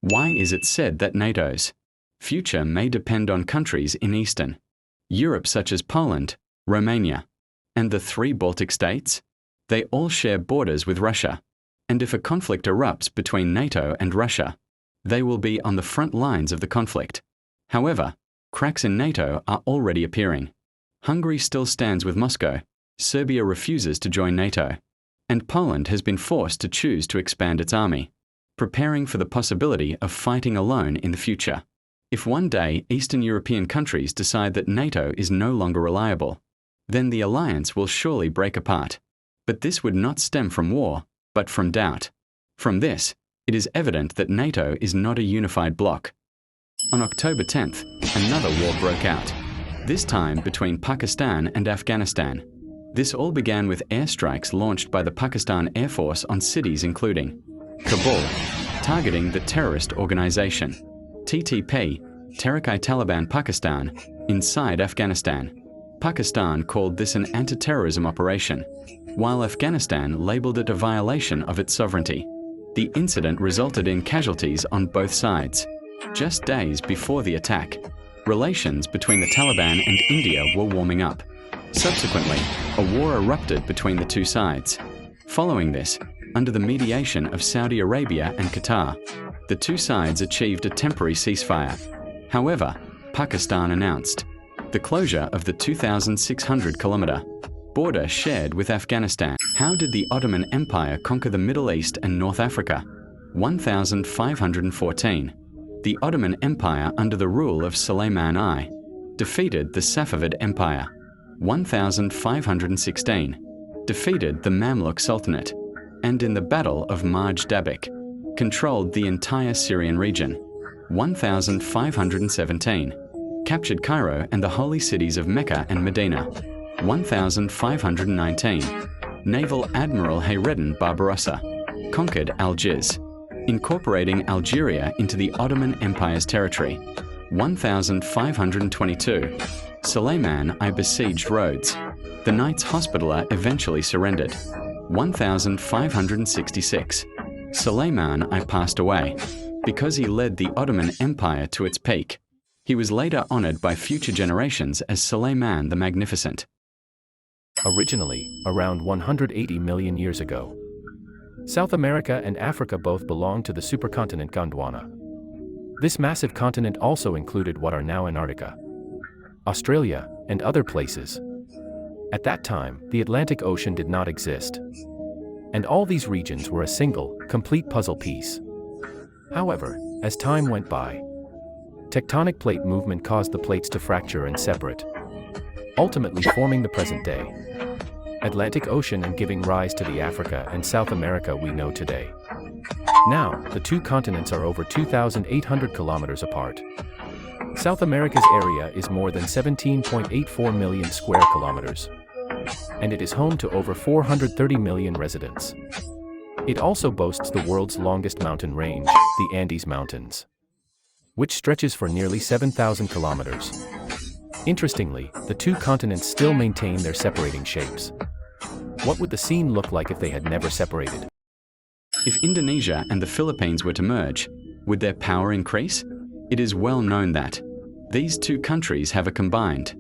Why is it said that NATO's future may depend on countries in Eastern Europe such as Poland, Romania, and the three Baltic states? They all share borders with Russia, and if a conflict erupts between NATO and Russia, they will be on the front lines of the conflict. However, cracks in NATO are already appearing. Hungary still stands with Moscow, Serbia refuses to join NATO, and Poland has been forced to choose to expand its army, preparing for the possibility of fighting alone in the future. If one day Eastern European countries decide that NATO is no longer reliable, then the alliance will surely break apart. But this would not stem from war, but from doubt. From this, it is evident that NATO is not a unified bloc. On October 10th, another war broke out, this time between Pakistan and Afghanistan. This all began with airstrikes launched by the Pakistan Air Force on cities including Kabul, targeting the terrorist organization TTP, Tehrik-i-Taliban Pakistan, inside Afghanistan. Pakistan called this an anti-terrorism operation, while Afghanistan labeled it a violation of its sovereignty. The incident resulted in casualties on both sides. Just days before the attack, relations between the Taliban and India were warming up. Subsequently, a war erupted between the two sides. Following this, under the mediation of Saudi Arabia and Qatar, the two sides achieved a temporary ceasefire. However, Pakistan announced the closure of the 2,600-kilometer border shared with Afghanistan. How did the Ottoman Empire conquer the Middle East and North Africa? 1514. The Ottoman Empire under the rule of Suleiman I defeated the Safavid Empire. 1516. Defeated the Mamluk Sultanate, and in the Battle of Marj Dabik, controlled the entire Syrian region. 1517. Captured Cairo and the holy cities of Mecca and Medina. 1519. Naval Admiral Hayreddin Barbarossa conquered Algiers, incorporating Algeria into the Ottoman Empire's territory. 1522. Suleiman I besieged Rhodes. The Knights Hospitaller eventually surrendered. 1566. Suleiman I passed away. Because he led the Ottoman Empire to its peak, he was later honored by future generations as Suleiman the Magnificent. Originally, around 180 million years ago, South America and Africa both belonged to the supercontinent Gondwana. This massive continent also included what are now Antarctica, Australia, and other places. At that time, the Atlantic Ocean did not exist, and all these regions were a single, complete puzzle piece. However, as time went by, tectonic plate movement caused the plates to fracture and separate, ultimately forming the present-day Atlantic Ocean and giving rise to the Africa and South America we know today. Now, the two continents are over 2,800 kilometers apart. South America's area is more than 17.84 million square kilometers, and it is home to over 430 million residents. It also boasts the world's longest mountain range, the Andes Mountains, which stretches for nearly 7,000 kilometers. Interestingly, the two continents still maintain their separating shapes. What would the scene look like if they had never separated? If Indonesia and the Philippines were to merge, would their power increase? It is well known that these two countries have a combined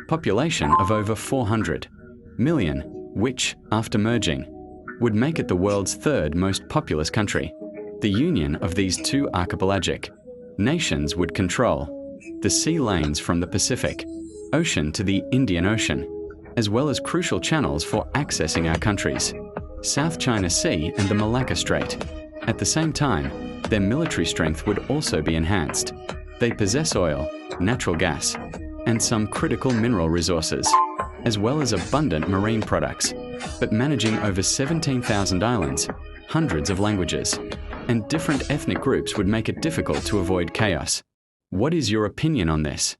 population of over 400 million, which, after merging, would make it the world's third most populous country. The union of these two archipelagic nations would control the sea lanes from the Pacific Ocean to the Indian Ocean, as well as crucial channels for accessing our countries, South China Sea and the Malacca Strait. At the same time, their military strength would also be enhanced. They possess oil, natural gas, and some critical mineral resources, as well as abundant marine products. But managing over 17,000 islands, hundreds of languages, and different ethnic groups would make it difficult to avoid chaos. What is your opinion on this?